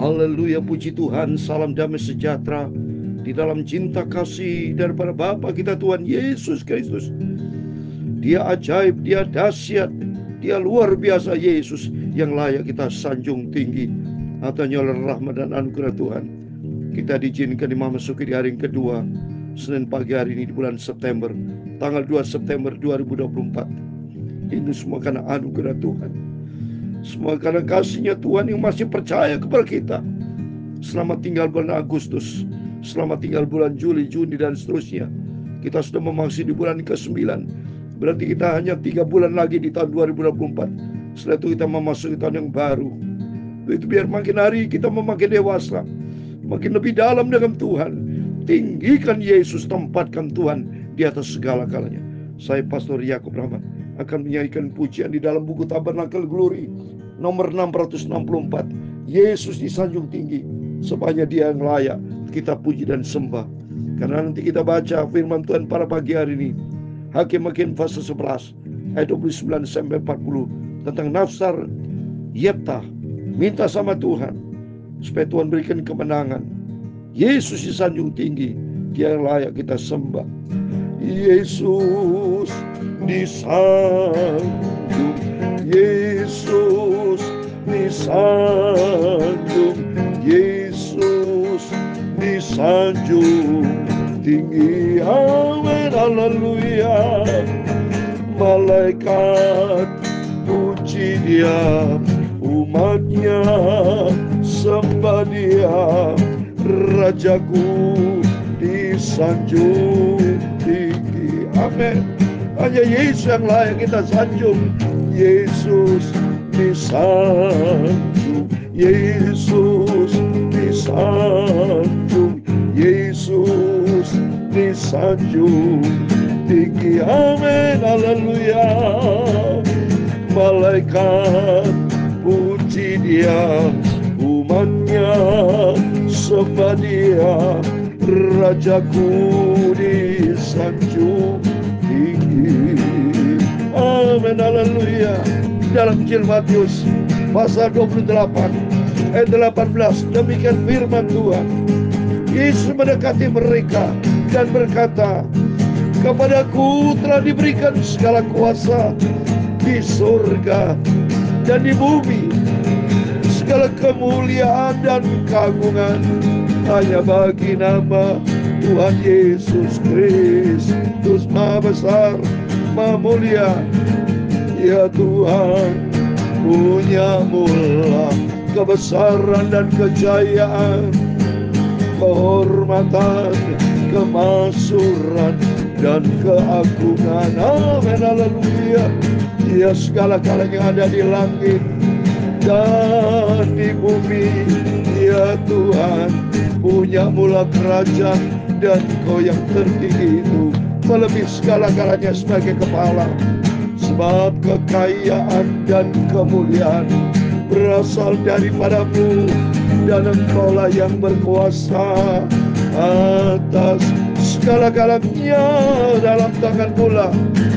Haleluya, puji Tuhan. Salam damai sejahtera di dalam cinta kasih daripada Bapa kita Tuhan Yesus Kristus. Dia ajaib, dia dahsyat, dia luar biasa, Yesus yang layak kita sanjung tinggi. Hatanya oleh rahmat dan anugerah Tuhan, kita diizinkan memasuki di hari yang kedua, Senin pagi hari ini di bulan September, tanggal 2 September 2024. Ini semua karena anugerah Tuhan, semua karena kasihnya Tuhan yang masih percaya kepada kita. Selamat tinggal bulan Agustus, selamat tinggal bulan Juli, Juni, dan seterusnya. Kita sudah memasuki di bulan ke-9. Berarti kita hanya 3 bulan lagi di tahun 2024. Setelah itu kita memasuki tahun yang baru. Itu biar makin hari kita memakin dewasa, makin lebih dalam dengan Tuhan. Tinggikan Yesus, tempatkan Tuhan di atas segala-galanya. Saya Pastor Yakub Rahman akan menyanyikan pujian di dalam buku Tabernakel Glory nomor 664. Yesus disanjung tinggi, sebanyak Dia yang layak kita puji dan sembah. Karena nanti kita baca firman Tuhan pada pagi hari ini, Hakim-Hakim pasal 11 ayat 29 sampai 40 tentang Nafsar Yeftah minta sama Tuhan supaya Tuhan berikan kemenangan. Yesus disanjung tinggi, Dia yang layak kita sembah. Yesus disanjung, Yesus disanjung, Yesus disanjung tinggi. Amin, haleluya. Malaikat puji Dia, umatnya sembah Dia, Rajaku disanjung tinggi. Amin. Hanya Yesus yang layak kita sanjung. Yesus disanjung, Yesus disanjung, Yesus disanjung tinggi. Amin, haleluya. Malaikat puji Dia, umatnya sembah Dia, Rajaku disanjung tinggi. Amin, haleluya. Dalam Injil Matius pasal 28 ayat 18, demikian firman Tuhan. Yesus mendekati mereka dan berkata, kepadaku telah diberikan segala kuasa di surga dan di bumi. Segala kemuliaan dan keagungan hanya bagi nama Tuhan Yesus Kristus. Maha besar, maha mulia, ya Tuhan, punya mula kebesaran dan kejayaan, kehormatan, kemakmuran dan keagungan. Amin, haleluya. Dia segala-galanya yang ada di langit dan di bumi. Ya Tuhan, punya mula kerajaan, dan Kau yang tertinggi itu melebihi segala-galanya sebagai kepala. Sebab kekayaan dan kemuliaan berasal daripada-Mu, dan Engkaulah yang berkuasa atas segala-galanya. Dalam tangan-Mu lah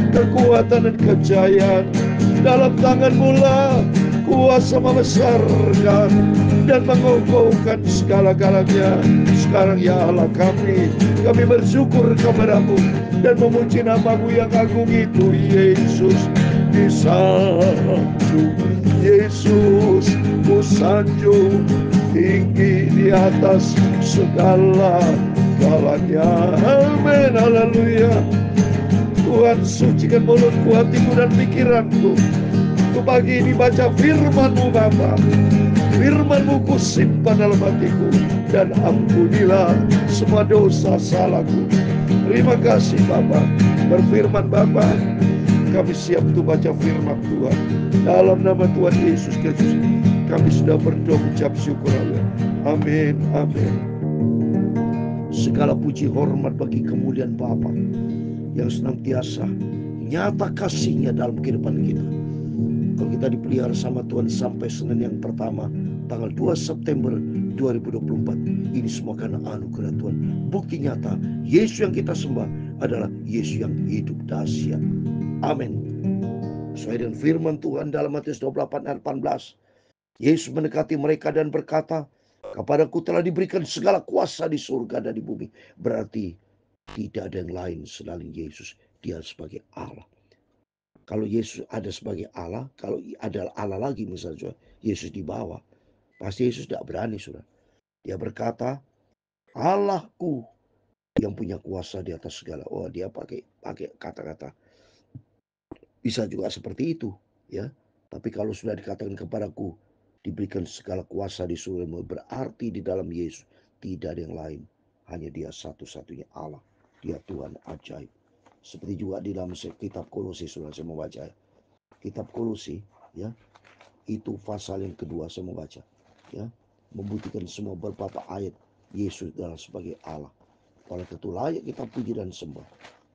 kekuatan dan kejayaan, dalam tangan-Mu lah kuasa membesarkan dan mengokohkan segala-galanya. Sekarang ya Allah kami bersyukur kepada-Mu dan memuji nama-Mu yang agung itu. Yesus disanjung, Yesus ku sanjung tinggi di atas segala-galanya. Amin, haleluya. Tuhan, sucikan mulutku, hatiku, dan pikiranku. Ku pagi ini baca firman-Mu Bapa. Firman-Mu ku simpan dalam hatiku, dan ampunilah semua dosa salahku. Terima kasih Bapa. Berfirman Bapa, kami siap untuk baca firman Tuhan. Dalam nama Tuhan Yesus Kristus kami sudah berdoa ucap syukur. Amin, amin. Segala puji hormat bagi kemuliaan Bapa yang senantiasa nyata kasih-Nya dalam kehidupan kita. Kalau kita dipelihara sama Tuhan sampai Senin yang pertama tanggal 2 September 2024, ini semua karena anugerah Tuhan. Bukti nyata Yesus yang kita sembah adalah Yesus yang hidup dahsyat. Amin. Sesuai dengan firman Tuhan dalam Matius 28 ayat 18, Yesus mendekati mereka dan berkata, Kepadaku telah diberikan segala kuasa di surga dan di bumi. Berarti tidak ada yang lain selain Yesus. Dia sebagai Allah. Kalau Yesus ada sebagai Allah, kalau ada Allah lagi misalnya Yesus di bawah, pasti Yesus tidak berani, saudara. Dia berkata, Allahku yang punya kuasa di atas segala. Oh, dia pakai kata-kata. Bisa juga seperti itu, ya. Tapi kalau sudah dikatakan kepadaku, diberikan segala kuasa di surga, berarti di dalam Yesus tidak ada yang lain. Hanya dia satu-satunya Allah. Dia Tuhan ajaib. Seperti juga di dalam kitab Kolose, sudah saya membaca. Kitab Kolose, ya, itu pasal yang kedua saya membaca, ya, membuktikan semua beberapa ayat Yesus adalah sebagai Allah. Oleh itu layak kita puji dan sembah.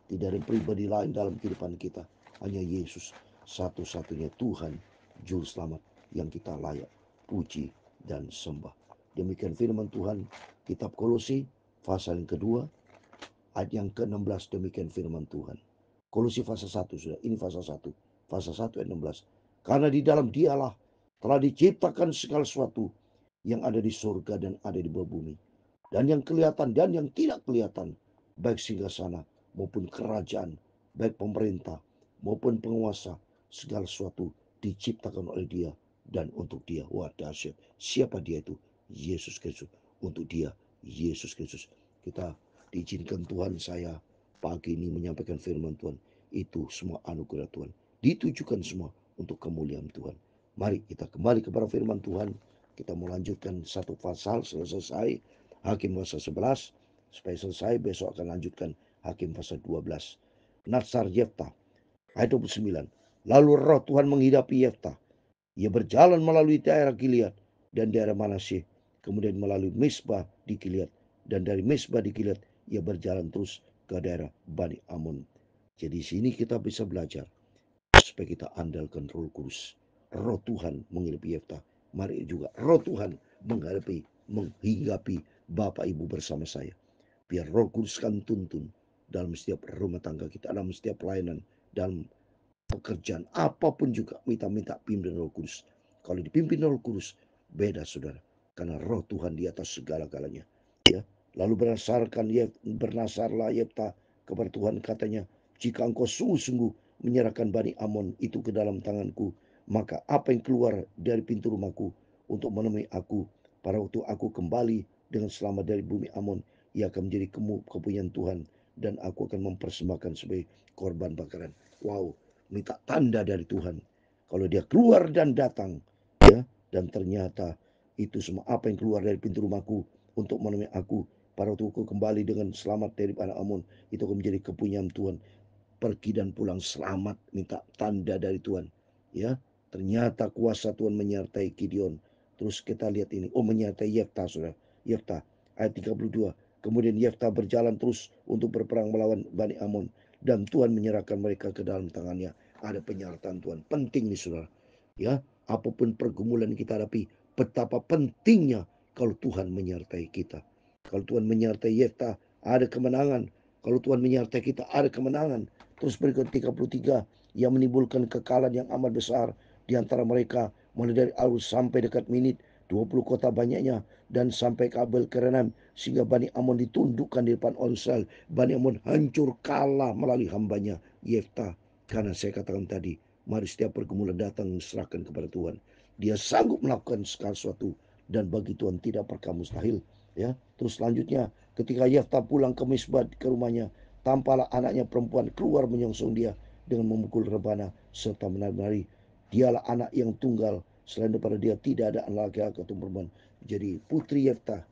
Tidak ada pribadi lain dalam kehidupan kita. Hanya Yesus satu-satunya Tuhan Juru Selamat yang kita layak puji dan sembah. Demikian firman Tuhan kitab Kolose pasal yang kedua ayat yang ke-16. Demikian firman Tuhan. Kolose pasal 1 sudah. Ini pasal 1. Pasal 1 ayat 16. Karena di dalam dialah telah diciptakan segala sesuatu yang ada di surga dan ada di bawah bumi. Dan yang kelihatan dan yang tidak kelihatan. Baik singgasana maupun kerajaan. Baik pemerintah maupun penguasa. Segala sesuatu diciptakan oleh dia dan untuk dia. Wah, dahsyat. Siapa dia itu? Yesus Kristus. Untuk dia, Yesus Kristus. Kita diizinkan Tuhan saya pagi ini menyampaikan firman Tuhan. Itu semua anugerah Tuhan. Ditujukan semua untuk kemuliaan Tuhan. Mari kita kembali kepada firman Tuhan. Kita melanjutkan satu pasal selesai. Hakim pasal 11. Supaya selesai besok akan lanjutkan Hakim pasal 12. Natsar Yefta ayat 29. Lalu roh Tuhan menghidapi Yefta. Ia berjalan melalui daerah Gilead dan daerah Manasye. Kemudian melalui Misbah di Gilead. Dan dari Misbah di Gilead ia berjalan terus ke daerah Bani Amun. Jadi sini kita bisa belajar supaya kita andalkan Roh Kudus. Roh Tuhan menghidupi Yefta. Mari juga Roh Tuhan menghinggapi Bapak Ibu bersama saya. Biar Roh Kudus kan tuntun dalam setiap rumah tangga kita, dalam setiap pelayanan, dalam pekerjaan apapun juga. Minta pimpin Roh Kudus. Kalau dipimpin Roh Kudus beda, saudara, karena Roh Tuhan di atas segala-galanya, ya. Lalu bernasarlah Yefta kepada Tuhan, katanya, jika engkau sungguh-sungguh menyerahkan Bani Amon itu ke dalam tanganku, maka apa yang keluar dari pintu rumahku untuk menemui aku pada waktu aku kembali dengan selamat dari bumi Amon, ia akan menjadi kepunyaan Tuhan, dan aku akan mempersembahkan sebagai korban bakaran. Wow, minta tanda dari Tuhan. Kalau dia keluar dan datang, ya, dan ternyata itu semua apa yang keluar dari pintu rumahku untuk menemui aku pada waktu aku kembali dengan selamat dari Bani Amon, itu akan menjadi kepunyaan Tuhan. Pergi dan pulang selamat, minta tanda dari Tuhan, ya. Ternyata kuasa Tuhan menyertai Gideon. Terus kita lihat ini, menyertai Yefta, saudara. Yefta ayat 32. Kemudian Yefta berjalan terus untuk berperang melawan Bani Amon, dan Tuhan menyerahkan mereka ke dalam tangannya. Ada penyertaan Tuhan. Penting nih, saudara, ya. Apapun pergumulan kita hadapi, betapa pentingnya kalau Tuhan menyertai kita. Kalau Tuhan menyertai Yefta, ada kemenangan. Kalau Tuhan menyertai kita, ada kemenangan. Terus berikut 33, yang menimbulkan kekalahan yang amat besar di antara mereka, mulai dari Arus sampai dekat Minit, 20 kota banyaknya, dan sampai ke Abel Kerenam, sehingga Bani Amon ditundukkan di depan Onsal. Bani Amon hancur kalah melalui hambanya Yefta. Karena saya katakan tadi, mari setiap pergumulan datang serahkan kepada Tuhan. Dia sanggup melakukan segala sesuatu, dan bagi Tuhan tidak perkara mustahil. Ya, terus selanjutnya ketika Yefta pulang ke Misbah ke rumahnya, tampaklah anaknya perempuan keluar menyongsong dia dengan memukul rebana serta menari-nari. Dialah anak yang tunggal, selain daripada dia tidak ada anak laki-laki atau perempuan. Jadi putri Yefta,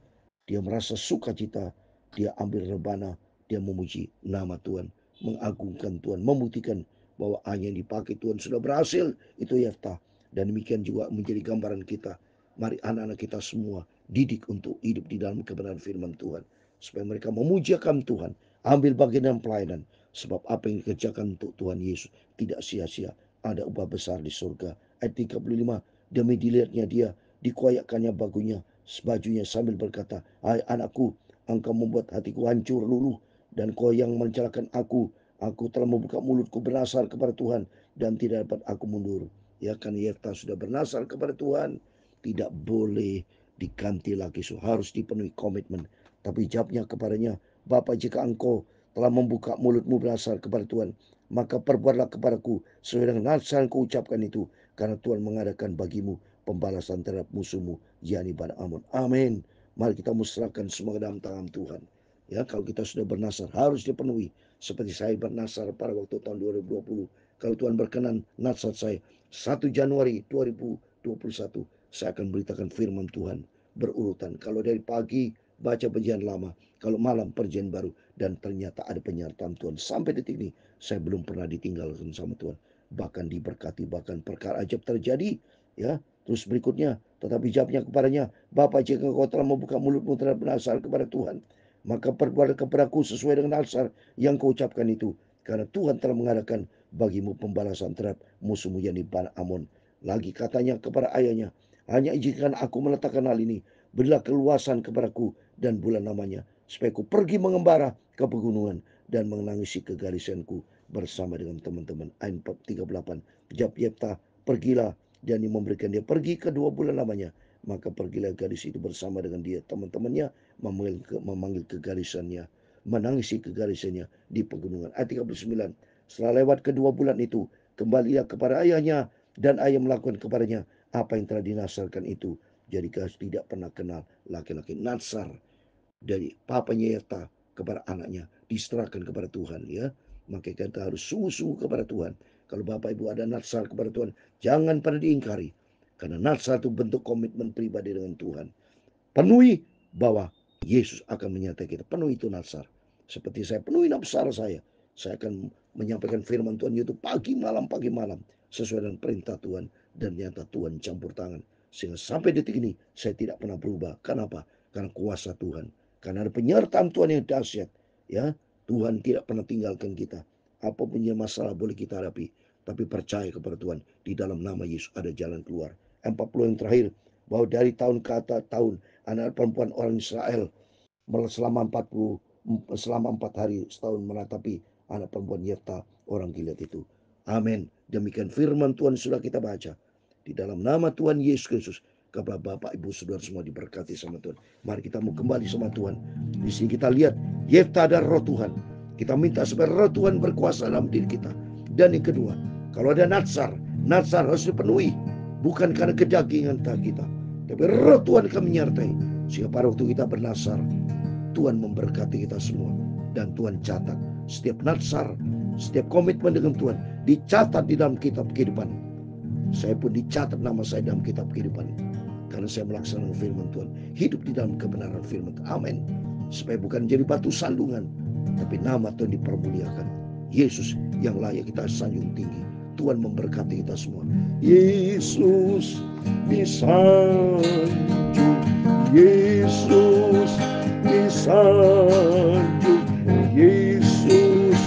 dia merasa sukacita, dia ambil rebana, dia memuji nama Tuhan, mengagungkan Tuhan, membuktikan bahwa hanya yang dipakai Tuhan sudah berhasil. Itu Yefta. Dan demikian juga menjadi gambaran kita. Mari anak-anak kita semua didik untuk hidup di dalam kebenaran firman Tuhan, supaya mereka memujiakan Tuhan, ambil bagian dalam pelayanan. Sebab apa yang dikerjakan untuk Tuhan Yesus tidak sia-sia. Ada upah besar di surga. Ayat 35. Demi dilihatnya dia, dikoyakkannya bajunya sambil berkata, hai anakku, engkau membuat hatiku hancur luluh, dan kau yang mencelakan aku. Aku telah membuka mulutku bernasar kepada Tuhan, dan tidak dapat aku mundur. Ya kan, Yefta sudah bernasar kepada Tuhan. Tidak boleh diganti lagi, harus dipenuhi komitmen. Tapi jawabnya kepadanya, Bapa, jika engkau telah membuka mulutmu bernasar kepada Tuhan, maka perbuatlah kepadaku sesuai dengan nasihat yang kau ucapkan itu, karena Tuhan mengadakan bagimu pembalasan terhadap musuhmu, yakni Bani Amun. Amin. Mari kita musrahkan semua ke dalam tangan Tuhan. Ya, kalau kita sudah bernasar harus dipenuhi. Seperti saya bernasar pada waktu tahun 2020. Kalau Tuhan berkenan, nasihat saya 1 Januari 2021 saya akan beritakan firman Tuhan berurutan. Kalau dari pagi baca perjanjian lama, kalau malam perjanjian baru, dan ternyata ada penyertaan Tuhan. Sampai detik ini saya belum pernah ditinggalkan sama Tuhan, bahkan diberkati, bahkan perkara ajaib terjadi. Ya, terus berikutnya, tetapi jawabnya kepadanya, Bapa, jika kau telah membuka mulutmu terhadap bernasar kepada Tuhan, maka perbuatlah kepadaku sesuai dengan nasihat yang kau ucapkan itu, karena Tuhan telah mengadakan bagimu pembalasan terhadap musuhmu, yakni Bani Amun. Lagi katanya kepada ayahnya, hanya izinkan aku meletakkan hal ini, berilah keluasan kepadaku dan bulan namanya, supaya aku pergi mengembara ke pegunungan dan menangisi kegarisanku bersama dengan teman-teman. Ayat 38. Jawab Yefta, pergilah, dan memberikan dia pergi ke 2 bulan lamanya. Maka pergilah gadis itu bersama dengan dia teman-temannya, memanggil kegarisannya, menangisi kegarisannya di pegunungan. Ayat 39. Setelah lewat kedua bulan itu, kembalilah kepada ayahnya, dan ayah melakukan kepadanya apa yang telah dinasarkan itu. Jadi kau tidak pernah kenal laki-laki. Nasar dari papanya Yefta kepada anaknya diserahkan kepada Tuhan, ya. Maka kita harus sungguh-sungguh kepada Tuhan. Kalau Bapak Ibu ada nasar kepada Tuhan, jangan pernah diingkari, karena nasar itu bentuk komitmen pribadi dengan Tuhan. Penuhi bahwa Yesus akan menyertai kita. Penuhi itu nasar. Seperti saya penuhi nasar saya akan menyampaikan firman Tuhan itu pagi malam sesuai dengan perintah Tuhan, dan nyata Tuhan campur tangan. Sehingga sampai detik ini saya tidak pernah berubah. Kenapa? Karena kuasa Tuhan. Karena ada penyertaan Tuhan yang dahsyat. Ya, Tuhan tidak pernah tinggalkan kita. Apapun yang masalah boleh kita hadapi, tapi percaya kepada Tuhan. Di dalam nama Yesus ada jalan keluar. 40 yang terakhir, bahwa dari tahun ke tahun anak perempuan orang Israel selama 4 hari setahun meratapi anak perempuan Yefta orang Gilead itu. Amin. Demikian firman Tuhan sudah kita baca. Di dalam nama Tuhan Yesus Kristus, kepada Bapak, Ibu, Saudara semua diberkati sama Tuhan. Mari kita mau kembali sama Tuhan. Di sini kita lihat Yefta ada roh Tuhan. Kita minta supaya roh Tuhan berkuasa dalam diri kita. Dan yang kedua, kalau ada nasar harus dipenuhi. Bukan karena kedagingan kita, tapi roh Tuhan akan menyertai. Sehingga pada waktu kita bernasar, Tuhan memberkati kita semua. Dan Tuhan catat setiap nasar, setiap komitmen dengan Tuhan dicatat di dalam kitab kehidupan. Saya pun dicatat nama saya dalam kitab kehidupan, karena saya melaksanakan firman Tuhan, hidup di dalam kebenaran firman Tuhan. Amin. Supaya bukan jadi batu sandungan, tapi nama Tuhan dipermuliakan. Yesus yang layak kita sanjung tinggi. Tuhan memberkati kita semua. Yesus disanjung, Yesus disanjung, Yesus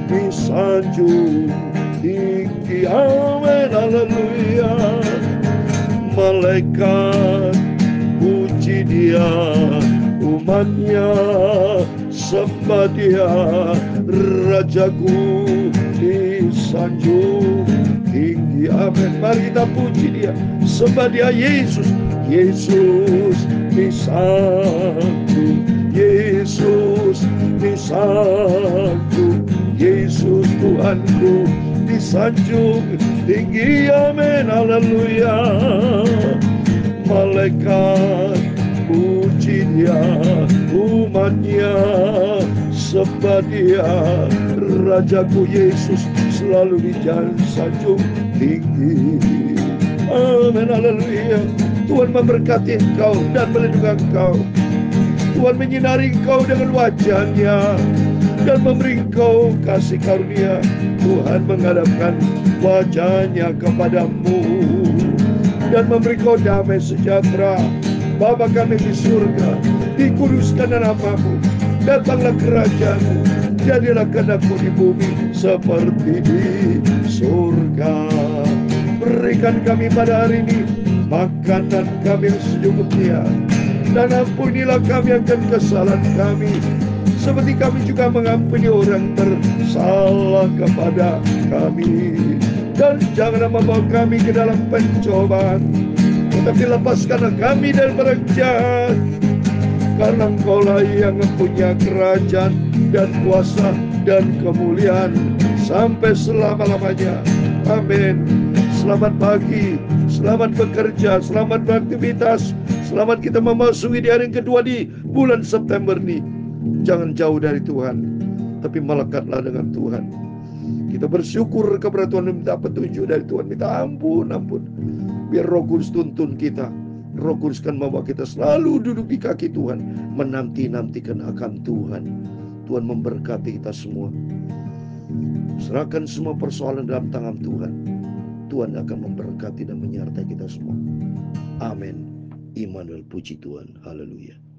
disanjung tinggi. Amin, haleluya. Malaikat puji dia, umatnya sembah dia, Rajaku disanjung tinggi. Amin. Mari kita puji dia, sembah dia. Yesus disanjung, Yesus disanjung, Yesus Tuhanku disanjung tinggi. Amin, haleluya. Malaikat puji dia, umatnya sembah dia, Rajaku Yesus selalu disanjung tinggi. Amin, haleluya. Tuhan memberkati engkau dan melindungi engkau. Tuhan menyinari engkau dengan wajahnya dan memberi engkau kasih karunia. Tuhan menghadapkan wajahnya kepadamu dan memberi kau damai sejahtera. Bapa kami di surga, dikuduskan namamu, datanglah kerajaanmu, jadilah kehendakmu di bumi seperti di surga. Berikan kami pada hari ini makanan kami yang secukupnya, dan ampunilah kami akan kesalahan kami, seperti kami juga mengampuni orang bersalah kepada kami. Dan janganlah membawa kami ke dalam pencobaan, Tapi lepaskanlah kami daripada jahat, karena Engkaulah yang mempunyai kerajaan dan kuasa dan kemuliaan sampai selama-lamanya. Amin. Selamat pagi, selamat bekerja, selamat beraktivitas, selamat kita memasuki di hari yang kedua di bulan September ini. Jangan jauh dari Tuhan, tapi melekatlah dengan Tuhan. Kita bersyukur kepada Tuhan, minta petunjuk dari Tuhan, minta ampun. Biar Roh Kudus tuntun kita. Roh Kudus kan membawa kita selalu duduk di kaki Tuhan, menanti-nantikan akan Tuhan. Tuhan memberkati kita semua. Serahkan semua persoalan dalam tangan Tuhan. Tuhan akan memberkati dan menyertai kita semua. Amin. Immanuel, puji Tuhan. Haleluya.